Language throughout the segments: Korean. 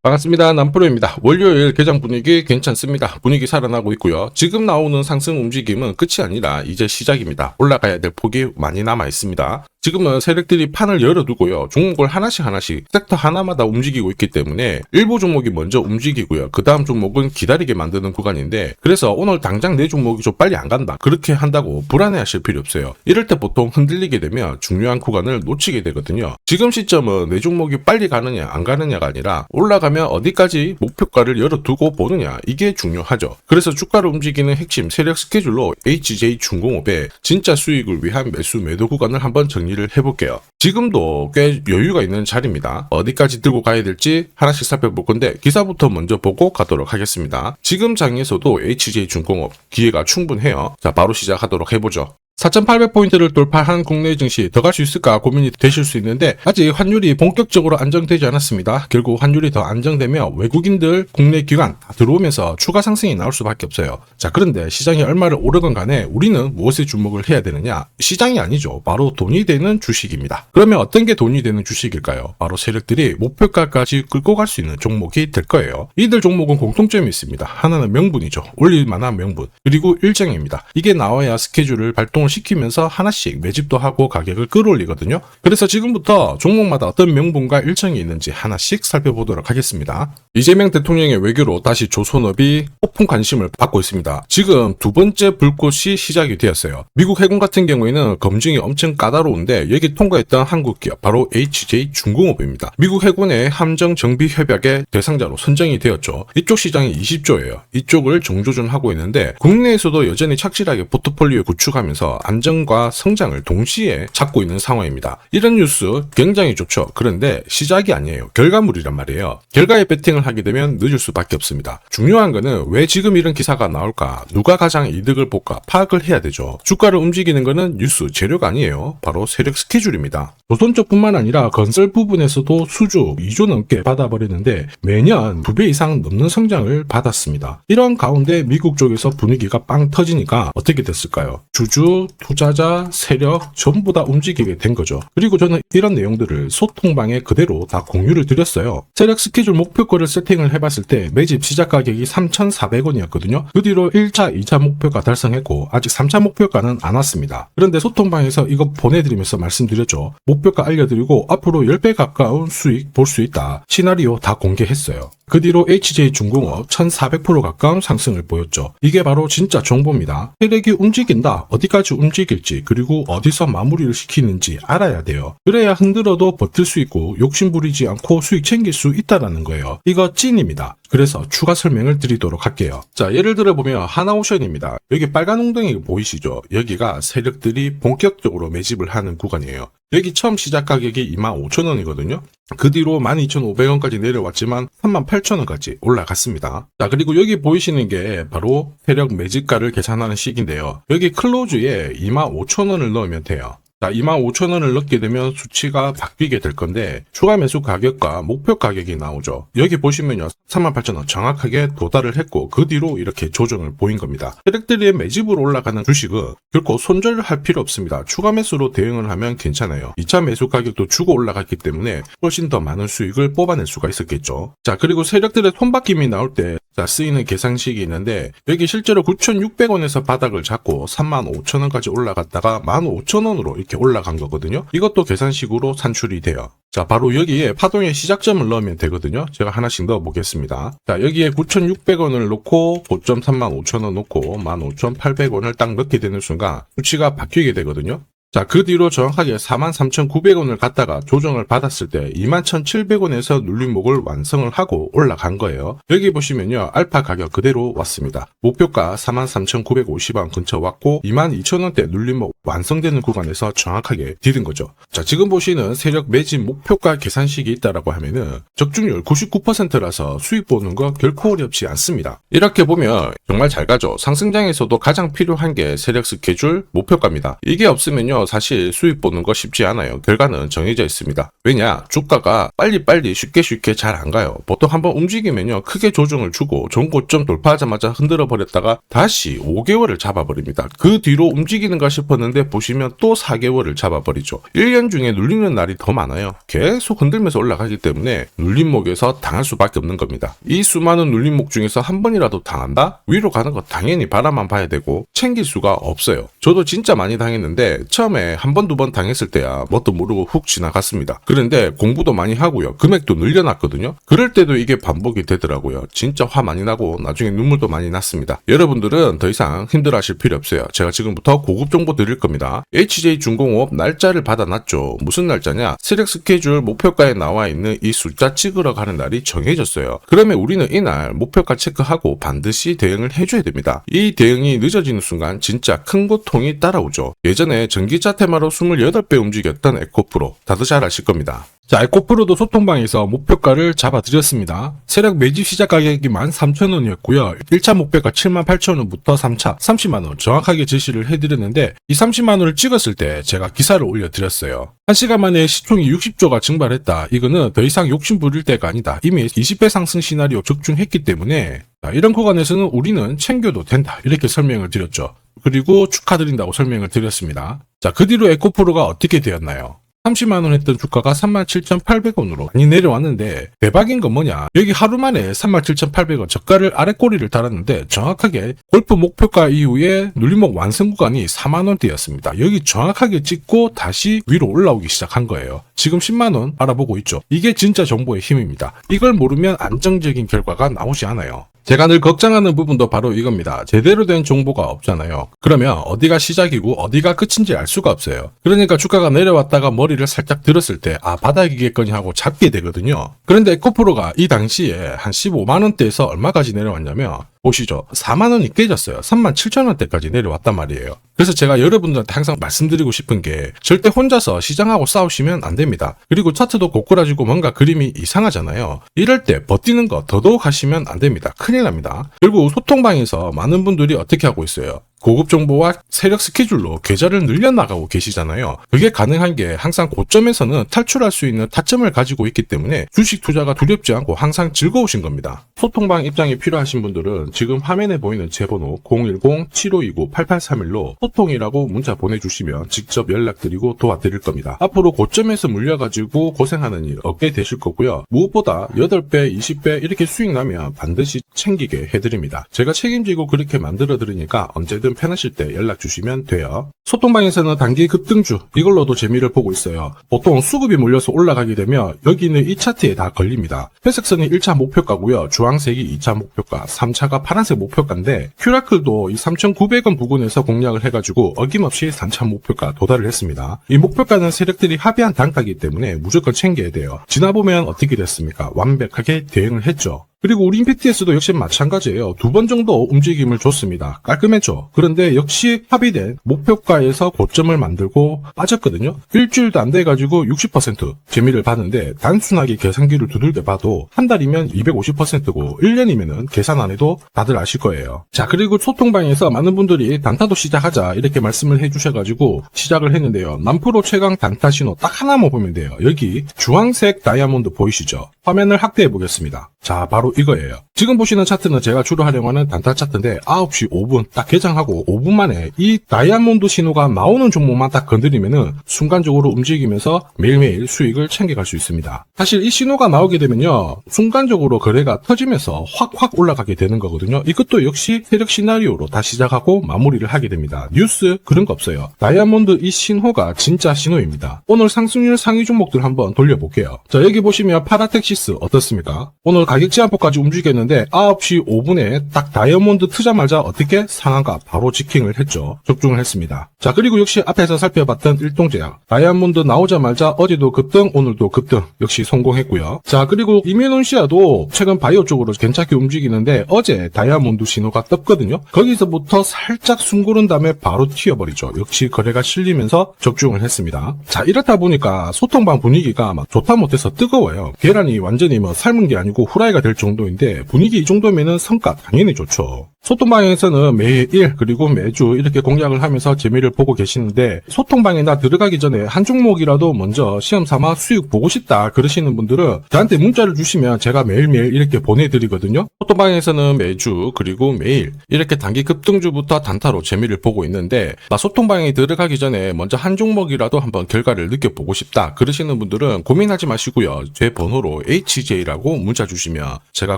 반갑습니다. 남프로입니다. 월요일 개장 분위기 괜찮습니다. 분위기 살아나고 있고요. 지금 나오는 상승 움직임은 끝이 아니라 이제 시작입니다. 올라가야 될 폭이 많이 남아 있습니다. 지금은 세력들이 판을 열어두고요. 종목을 하나씩 섹터 하나마다 움직이고 있기 때문에 일부 종목이 먼저 움직이고요. 그 다음 종목은 기다리게 만드는 구간인데, 그래서 오늘 당장 내 종목이 좀 빨리 안 간다, 그렇게 한다고 불안해하실 필요 없어요. 이럴 때 보통 흔들리게 되면 중요한 구간을 놓치게 되거든요. 지금 시점은 내 종목이 빨리 가느냐 안 가느냐가 아니라 올라가면 어디까지 목표가를 열어두고 보느냐, 이게 중요하죠. 그래서 주가를 움직이는 핵심 세력 스케줄로 HJ중공업의 진짜 수익을 위한 매수 매도 구간을 한번 정리를 해볼게요. 지금도 꽤 여유가 있는 자리입니다. 어디까지 들고 가야 될지 하나씩 살펴볼 건데, 기사부터 먼저 보고 가도록 하겠습니다. 지금 장에서도 HJ중공업 기회가 충분해요. 자, 바로 시작하도록 해보죠. 4,800포인트를 돌파한 국내 증시 더 갈 수 있을까 고민이 되실 수 있는데, 아직 환율이 본격적으로 안정되지 않았습니다. 결국 환율이 더 안정되면 외국인들, 국내 기관 들어오면서 추가 상승이 나올 수밖에 없어요. 자, 그런데 시장이 얼마를 오르건 간에 우리는 무엇에 주목을 해야 되느냐? 시장이 아니죠. 바로 돈이 되는 주식입니다. 그러면 어떤 게 돈이 되는 주식일까요? 바로 세력들이 목표가까지 끌고 갈 수 있는 종목이 될 거예요. 이들 종목은 공통점이 있습니다. 하나는 명분이죠. 올릴 만한 명분. 그리고 일정입니다. 이게 나와야 스케줄을 발동을 시키면서 하나씩 매집도 하고 가격을 끌어올리거든요. 그래서 지금부터 종목마다 어떤 명분과 일정이 있는지 하나씩 살펴보도록 하겠습니다. 이재명 대통령의 외교로 다시 조선업이 폭풍 관심을 받고 있습니다. 지금 두 번째 불꽃이 시작이 되었어요. 미국 해군 같은 경우에는 검증이 엄청 까다로운데 여기 통과했던 한국 기업 바로 HJ중공업입니다. 미국 해군의 함정 정비 협약의 대상자로 선정이 되었죠. 이쪽 시장이 20조예요. 이쪽을 정조준하고 있는데, 국내에서도 여전히 착실하게 포트폴리오 구축하면서 안정과 성장을 동시에 찾고 있는 상황입니다. 이런 뉴스 굉장히 좋죠. 그런데 시작이 아니에요. 결과물이란 말이에요. 결과에 베팅을 하게 되면 늦을 수밖에 없습니다. 중요한 거는 왜 지금 이런 기사가 나올까? 누가 가장 이득을 볼까? 파악을 해야 되죠. 주가를 움직이는 거는 뉴스, 재료가 아니에요. 바로 세력 스케줄입니다. 조선 쪽뿐만 아니라 건설 부분에서도 수주 2조 넘게 받아버리는데 매년 2배 이상 넘는 성장을 받았습니다. 이런 가운데 미국 쪽에서 분위기가 빵 터지니까 어떻게 됐을까요? 주주, 투자자, 세력 전부 다 움직이게 된 거죠. 그리고 저는 이런 내용들을 소통방에 그대로 다 공유를 드렸어요. 세력 스케줄 목표가를 세팅을 해봤을 때 매집 시작 가격이 3,400원이었거든요. 그 뒤로 1차, 2차 목표가 달성했고 아직 3차 목표가는 안 왔습니다. 그런데 소통방에서 이거 보내드리면서 말씀드렸죠. 목표가 알려드리고 앞으로 10배 가까운 수익 볼 수 있다. 시나리오 다 공개했어요. 그 뒤로 HJ중공업 1,400% 가까운 상승을 보였죠. 이게 바로 진짜 정보입니다. 세력이 움직인다. 어디까지 움직일지, 그리고 어디서 마무리를 시키는지 알아야 돼요. 그래야 흔들어도 버틸 수 있고 욕심 부리지 않고 수익 챙길 수 있다라는 거예요. 이거 찐입니다. 그래서 추가 설명을 드리도록 할게요. 자, 예를 들어 보면 하나오션입니다. 여기 빨간 웅덩이 보이시죠? 여기가 세력들이 본격적으로 매집을 하는 구간이에요. 여기 처음 시작 가격이 25,000원이거든요. 그 뒤로 12,500원까지 내려왔지만 38,000원까지 올라갔습니다. 자, 그리고 여기 보이시는 게 바로 세력 매집가를 계산하는 식인데요. 여기 클로즈에 25,000원을 넣으면 돼요. 자, 25,000원을 넣게 되면 수치가 바뀌게 될 건데 추가 매수 가격과 목표 가격이 나오죠. 여기 보시면요, 38,000원 정확하게 도달을 했고 그 뒤로 이렇게 조정을 보인 겁니다. 세력들이 매집으로 올라가는 주식은 결코 손절할 필요 없습니다. 추가 매수로 대응을 하면 괜찮아요. 2차 매수 가격도 주고 올라갔기 때문에 훨씬 더 많은 수익을 뽑아낼 수가 있었겠죠. 자, 그리고 세력들의 손바뀜이 나올 때 쓰이는 계산식이 있는데, 여기 실제로 9,600원에서 바닥을 잡고 35,000원까지 올라갔다가 15,000원으로 이렇게 올라간 거거든요. 이것도 계산식으로 산출이 돼요. 자, 바로 여기에 파동의 시작점을 넣으면 되거든요. 제가 하나씩 넣어 보겠습니다. 자, 여기에 9,600원을 놓고 고점 35,000원 놓고 15,800원을 딱 넣게 되는 순간 수치가 바뀌게 되거든요. 자, 그 뒤로 정확하게 43,900원을 갖다가 조정을 받았을 때 21,700원에서 눌림목을 완성을 하고 올라간 거예요. 여기 보시면요, 알파 가격 그대로 왔습니다. 목표가 43,950원 근처 왔고 22,000원대 눌림목 완성되는 구간에서 정확하게 디딘 거죠. 자, 지금 보시는 세력 매집 목표가 계산식이 있다라고 하면은 적중률 99%라서 수익 보는 거 결코 어렵지 않습니다. 이렇게 보면 정말 잘 가죠. 상승장에서도 가장 필요한 게 세력 스케줄 목표가입니다. 이게 없으면요, 주면요 사실 수익 보는 거 쉽지 않아요. 결과는 정해져 있습니다. 왜냐? 주가가 빨리 쉽게 잘 안 가요. 보통 한번 움직이면요 크게 조정을 주고 좋은 고점 돌파하자마자 흔들어 버렸다가 다시 5개월을 잡아버립니다. 그 뒤로 움직이는가 싶었는데 보시면 또 4개월을 잡아버리죠. 1년 중에 눌리는 날이 더 많아요. 계속 흔들면서 올라가기 때문에 눌림목에서 당할 수밖에 없는 겁니다. 이 수많은 눌림목 중에서 한 번이라도 당한다? 위로 가는 거 당연히 바라만 봐야 되고 챙길 수가 없어요. 저도 진짜 많이 당했는데 처음에 한 번, 두 번 당했을 때야 뭣도 모르고 훅 지나갔습니다. 그런데 공부도 많이 하고요. 금액도 늘려놨거든요. 그럴 때도 이게 반복이 되더라고요. 진짜 화 많이 나고 나중에 눈물도 많이 났습니다. 여러분들은 더 이상 힘들어하실 필요 없어요. 제가 지금부터 고급 정보 드릴 겁니다. HJ중공업 날짜를 받아놨죠. 무슨 날짜냐? 세력 스케줄 목표가에 나와 있는 이 숫자 찍으러 가는 날이 정해졌어요. 그러면 우리는 이날 목표가 체크하고 반드시 대응을 해줘야 됩니다. 이 대응이 늦어지는 순간 진짜 큰 고통이 따라오죠. 예전에 전기차 테마로 28배 움직였던 에코프로 다들 잘 아실 겁니다. 자, 에코프로도 소통방에서 목표가를 잡아드렸습니다. 세력 매집 시작 가격이 13,000원이었고요. 1차 목표가 78,000원부터 3차 30만원 정확하게 제시를 해드렸는데 이 30만원을 찍었을 때 제가 기사를 올려드렸어요. 1시간 만에 시총이 60조가 증발했다. 이거는 더 이상 욕심 부릴 때가 아니다. 이미 20배 상승 시나리오 적중했기 때문에 이런 구간에서는 우리는 챙겨도 된다. 이렇게 설명을 드렸죠. 그리고 축하드린다고 설명을 드렸습니다. 자, 그 뒤로 에코프로가 어떻게 되었나요? 30만원 했던 주가가 37,800원으로 많이 내려왔는데 대박인 건 뭐냐? 여기 하루 만에 37,800원 저가를 아래 꼬리를 달았는데 정확하게 골프 목표가 이후에 눌림목 완성 구간이 4만원대였습니다. 여기 정확하게 찍고 다시 위로 올라오기 시작한 거예요. 지금 10만원 알아보고 있죠. 이게 진짜 정보의 힘입니다. 이걸 모르면 안정적인 결과가 나오지 않아요. 제가 늘 걱정하는 부분도 바로 이겁니다. 제대로 된 정보가 없잖아요. 그러면 어디가 시작이고 어디가 끝인지 알 수가 없어요. 그러니까 주가가 내려왔다가 머리를 살짝 들었을 때 받아이겠거니 하고 잡게 되거든요. 그런데 에코프로가 이 당시에 한 15만원대에서 얼마까지 내려왔냐면 보시죠. 4만원이 깨졌어요. 37,000원대까지 내려왔단 말이에요. 그래서 제가 여러분들한테 항상 말씀드리고 싶은 게 절대 혼자서 시장하고 싸우시면 안 됩니다. 그리고 차트도 고꾸라지고 뭔가 그림이 이상하잖아요. 이럴 때 버티는 거 더더욱 하시면 안 됩니다. 큰일 납니다. 그리고 소통방에서 많은 분들이 어떻게 하고 있어요? 고급 정보와 세력 스케줄로 계좌를 늘려나가고 계시잖아요. 그게 가능한 게 항상 고점에서는 탈출할 수 있는 타점을 가지고 있기 때문에 주식 투자가 두렵지 않고 항상 즐거우신 겁니다. 소통방 입장이 필요하신 분들은 지금 화면에 보이는 제 번호 010-7529-8831로 소통이라고 문자 보내주시면 직접 연락드리고 도와드릴 겁니다. 앞으로 고점에서 물려가지고 고생하는 일 없게 되실 거고요. 무엇보다 8배, 20배 이렇게 수익 나면 반드시 챙기게 해드립니다. 제가 책임지고 그렇게 만들어드리니까 언제든 편하실 때 연락 주시면 돼요. 소통방에서는 단기 급등주 이걸로도 재미를 보고 있어요. 보통 수급이 몰려서 올라가게 되면 여기는 이 차트에 다 걸립니다. 회색선이 1차 목표가고요. 주황색이 2차 목표가, 3차가 파란색 목표가인데 큐라클도 이 3,900원 부근에서 공략을 해가지고 어김없이 3차 목표가 도달을 했습니다. 이 목표가는 세력들이 합의한 단가이기 때문에 무조건 챙겨야 돼요. 지나보면 어떻게 됐습니까? 완벽하게 대응을 했죠. 그리고 우리 임팩트에서도 역시 마찬가지예요. 2번 정도 움직임을 줬습니다. 깔끔했죠. 그런데 역시 합의된 목표가에서 고점을 만들고 빠졌거든요. 일주일도 안 돼가지고 60% 재미를 봤는데 단순하게 계산기를 두들겨 봐도 한 달이면 250%고 1년이면은 계산 안 해도 다들 아실 거예요. 자, 그리고 소통방에서 많은 분들이 단타도 시작하자 이렇게 말씀을 해주셔가지고 시작을 했는데요. 남프로 최강 단타 신호 딱 하나만 보면 돼요. 여기 주황색 다이아몬드 보이시죠? 화면을 확대해 보겠습니다. 자, 바로 이거예요. 지금 보시는 차트는 제가 주로 활용하는 단타 차트인데 9시 5분 딱 개장하고 5분 만에 이 다이아몬드 신호가 나오는 종목만 딱 건드리면은 순간적으로 움직이면서 매일매일 수익을 챙겨갈 수 있습니다. 사실 이 신호가 나오게 되면요. 순간적으로 거래가 터지면서 확 올라가게 되는 거거든요. 이것도 역시 세력 시나리오로 다 시작하고 마무리를 하게 됩니다. 뉴스 그런 거 없어요. 다이아몬드 이 신호가 진짜 신호입니다. 오늘 상승률 상위 종목들 한번 돌려볼게요. 자, 여기 보시면 파라텍시스 어떻습니까? 오늘 가격 제한폭까지 움직였는데 9시 5분에 딱 다이아몬드 트자마자 어떻게 상한가 바로 지킹을 했죠. 적중을 했습니다. 자, 그리고 역시 앞에서 살펴봤던 일동제약 다이아몬드 나오자마자 어제도 급등 오늘도 급등 역시 성공했고요. 자, 그리고 이뮤논시아도 최근 바이오 쪽으로 괜찮게 움직이는데 어제 다이아몬드 신호가 떴거든요. 거기서부터 살짝 숨 고른 다음에 바로 튀어버리죠. 역시 거래가 실리면서 적중을 했습니다. 자, 이렇다 보니까 소통방 분위기가 막 좋다 못해서 뜨거워요. 계란이 완전히 삶은 게 아니고 후라이가 될 정도인데 분위기 이 정도면은 성과 당연히 좋죠. 소통방에서는 매일 그리고 매주 이렇게 공략을 하면서 재미를 보고 계시는데, 소통방에나 들어가기 전에 한 종목이라도 먼저 시험 삼아 수익 보고 싶다 그러시는 분들은 저한테 문자를 주시면 제가 매일매일 이렇게 보내드리거든요. 소통방에서는 매주 그리고 매일 이렇게 단기 급등주부터 단타로 재미를 보고 있는데, 나 소통방에 들어가기 전에 먼저 한 종목이라도 한번 결과를 느껴보고 싶다 그러시는 분들은 고민하지 마시고요. 제 번호로 HJ라고 문자 주시면 제가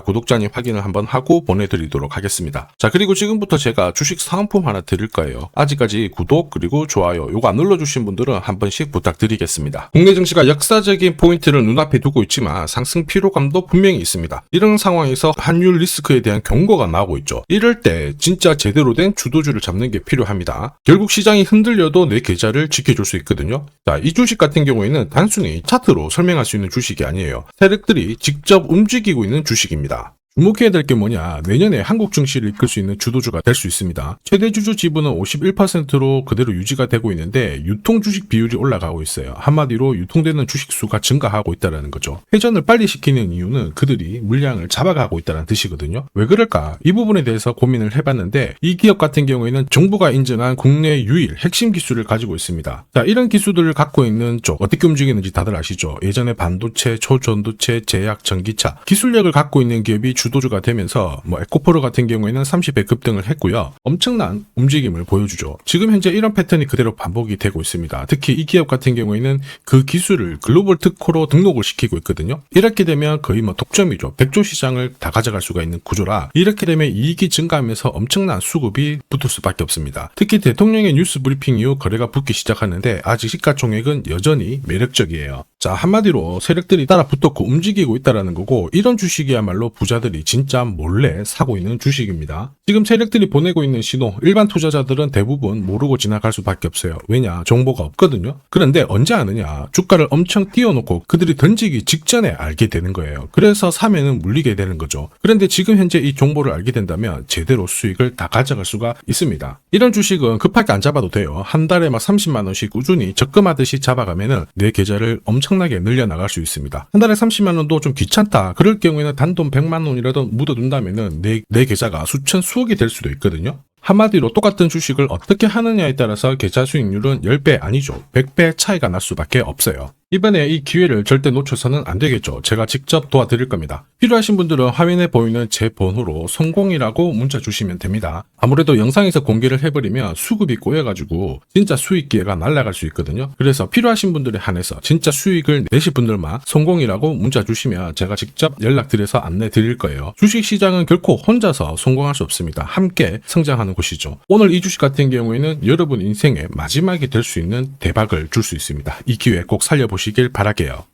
구독자님 확인을 한번 하고 보내드리도록 하겠습니다. 자, 그리고 지금부터 제가 주식 사은품 하나 드릴 거예요. 아직까지 구독 그리고 좋아요 요거 안 눌러주신 분들은 한 번씩 부탁드리겠습니다. 국내 증시가 역사적인 포인트를 눈앞에 두고 있지만 상승 피로감도 분명히 있습니다. 이런 상황에서 환율 리스크에 대한 경고가 나오고 있죠. 이럴 때 진짜 제대로 된 주도주를 잡는 게 필요합니다. 결국 시장이 흔들려도 내 계좌를 지켜줄 수 있거든요. 자, 이 주식 같은 경우에는 단순히 차트로 설명할 수 있는 주식이 아니에요. 세력들이 직접 움직이고 있는 주식입니다. 주목해야 될 게 뭐냐, 내년에 한국 증시를 이끌 수 있는 주도주가 될 수 있습니다. 최대 주주 지분은 51%로 그대로 유지가 되고 있는데 유통 주식 비율이 올라가고 있어요. 한마디로 유통되는 주식 수가 증가하고 있다는 거죠. 회전을 빨리 시키는 이유는 그들이 물량을 잡아가고 있다는 뜻이거든요. 왜 그럴까? 이 부분에 대해서 고민을 해봤는데, 이 기업 같은 경우에는 정부가 인정한 국내 유일 핵심 기술을 가지고 있습니다. 자, 이런 기술들을 갖고 있는 쪽 어떻게 움직이는지 다들 아시죠? 예전에 반도체, 초전도체, 제약, 전기차 기술력을 갖고 있는 기업이 주도주가 되면서 에코프로 같은 경우에는 30배 급등을 했고요. 엄청난 움직임을 보여주죠. 지금 현재 이런 패턴이 그대로 반복이 되고 있습니다. 특히 이 기업 같은 경우에는 그 기술을 글로벌 특허로 등록을 시키고 있거든요. 이렇게 되면 거의 독점이죠. 100조 시장을 다 가져갈 수가 있는 구조라, 이렇게 되면 이익이 증가하면서 엄청난 수급이 붙을 수밖에 없습니다. 특히 대통령의 뉴스 브리핑 이후 거래가 붙기 시작하는데 아직 시가총액은 여전히 매력적이에요. 자, 한마디로 세력들이 따라 붙었고 움직이고 있다는 거고, 이런 주식이야말로 부자들이 진짜 몰래 사고 있는 주식입니다. 지금 세력들이 보내고 있는 신호, 일반 투자자들은 대부분 모르고 지나갈 수밖에 없어요. 왜냐? 정보가 없거든요. 그런데 언제 아느냐? 주가를 엄청 띄워놓고 그들이 던지기 직전에 알게 되는 거예요. 그래서 사면은 물리게 되는 거죠. 그런데 지금 현재 이 정보를 알게 된다면 제대로 수익을 다 가져갈 수가 있습니다. 이런 주식은 급하게 안 잡아도 돼요. 한 달에 30만 원씩 꾸준히 적금하듯이 잡아가면은 내 계좌를 엄청나게 늘려나갈 수 있습니다. 한 달에 30만 원도 좀 귀찮다 그럴 경우에는 단돈 100만 원이라도 묻어둔다면은 내 계좌가 수천 수억이 될 수도 있거든요. 한마디로 똑같은 주식을 어떻게 하느냐에 따라서 계좌 수익률은 10배 아니죠. 100배 차이가 날 수밖에 없어요. 이번에 이 기회를 절대 놓쳐서는 안 되겠죠. 제가 직접 도와드릴 겁니다. 필요하신 분들은 화면에 보이는 제 번호로 성공이라고 문자 주시면 됩니다. 아무래도 영상에서 공개를 해버리면 수급이 꼬여가지고 진짜 수익 기회가 날아갈 수 있거든요. 그래서 필요하신 분들에 한해서 진짜 수익을 내실 분들만 성공이라고 문자 주시면 제가 직접 연락드려서 안내 드릴 거예요. 주식시장은 결코 혼자서 성공할 수 없습니다. 함께 성장하는 곳이죠. 오늘 이 주식 같은 경우에는 여러분 인생의 마지막이 될 수 있는 대박을 줄 수 있습니다. 이 기회 꼭 살려보시길 바랄게요.